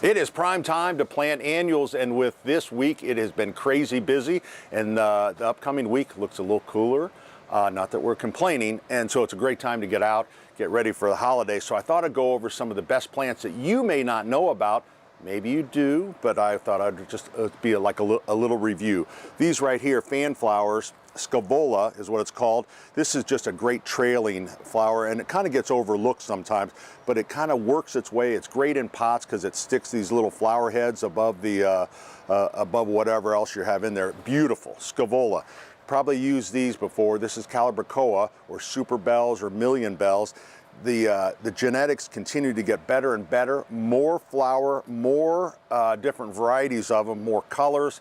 It is prime time to plant annuals, and with this week it has been crazy busy, and the upcoming week looks a little cooler. Not that we're complaining, and so it's a great time to get out, get ready for the holiday. So I thought I'd go over some of the best plants that you may not know about. Maybe you do, but I thought I'd just be like a little review. These right here, fan flowers, scaevola is what it's called. This is just a great trailing flower, and it kind of gets overlooked sometimes, but it kind of works its way. It's great in pots because it sticks these little flower heads above the above whatever else you have in there. Beautiful, scaevola. Probably used these before. This is Calibrachoa or super bells or million bells. The genetics continue to get better and better. More flower, more different varieties of them, more colors,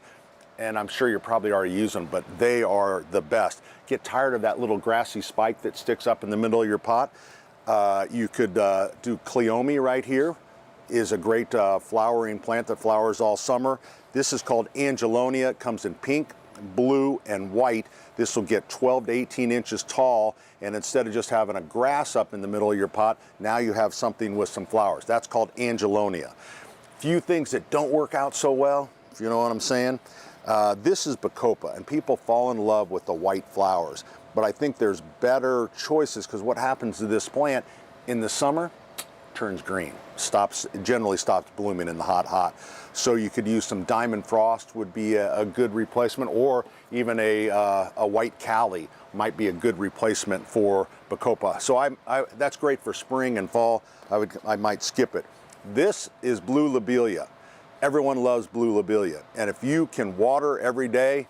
and I'm sure you're probably already using them, but they are the best. Get tired of that little grassy spike that sticks up in the middle of your pot. You could do Cleome right here. Is a great flowering plant that flowers all summer. This is called Angelonia. It comes in pink, blue, and white. This will get 12 to 18 inches tall, and instead of just having a grass up in the middle of your pot, now you have something with some flowers. That's called Angelonia. Few things that don't work out so well, if you know what I'm saying. This is Bacopa, and people fall in love with the white flowers, but I think there's better choices, because what happens to this plant in the summer, turns green, generally stops blooming in the hot. So you could use some Diamond Frost would be a good replacement, or even a white Cali might be a good replacement for Bacopa. So that's great for spring and fall. I might skip it. This is blue lobelia. Everyone loves blue lobelia, and if you can water every day,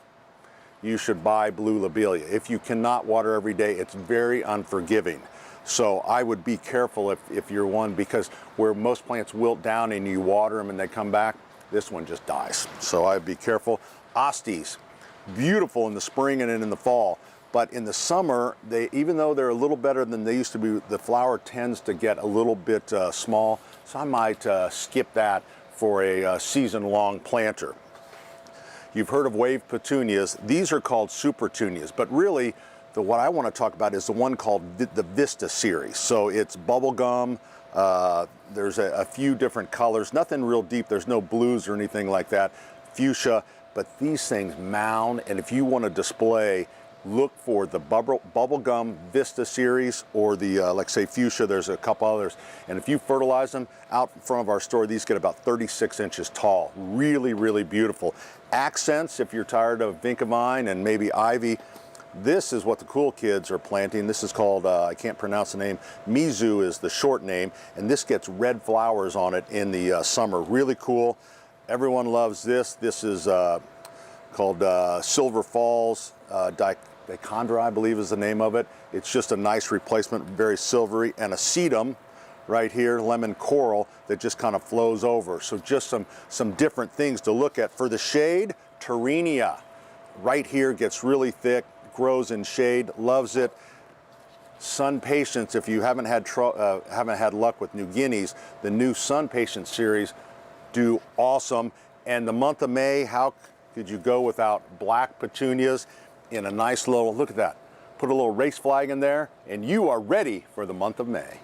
you should buy blue lobelia. If you cannot water every day, it's very unforgiving. So I would be careful if you're one, because where most plants wilt down and you water them and they come back, this one just dies. So I'd be careful. Astes, beautiful in the spring and in the fall, but in the summer, even though they're a little better than they used to be, the flower tends to get a little bit small. So I might skip that for a season-long planter. You've heard of wave petunias. These are called supertunias, but really, what I want to talk about is the one called the Vista series. So it's bubblegum. There's a few different colors, nothing real deep. There's no blues or anything like that. Fuchsia, but these things mound, and if you want to display, look for the bubblegum Vista series or the, like say Fuchsia, there's a couple others. And if you fertilize them out in front of our store, these get about 36 inches tall. Really, really beautiful. Accents, if you're tired of Vinkavine and maybe ivy, this is what the cool kids are planting. This is called, I can't pronounce the name, Mizu is the short name, and this gets red flowers on it in the summer. Really cool. Everyone loves this. This is called Silver Falls Dichondra, I believe is the name of it. It's just a nice replacement, very silvery, and a sedum right here, lemon coral, that just kind of flows over. So just some different things to look at. For the shade, Terenia. Right here gets really thick, grows in shade, loves it. Sun Patience, if you haven't had luck with New Guineas, the new Sun Patience series do awesome. And the month of May, how could you go without black petunias in a nice little, look at that, put a little race flag in there, and you are ready for the month of May.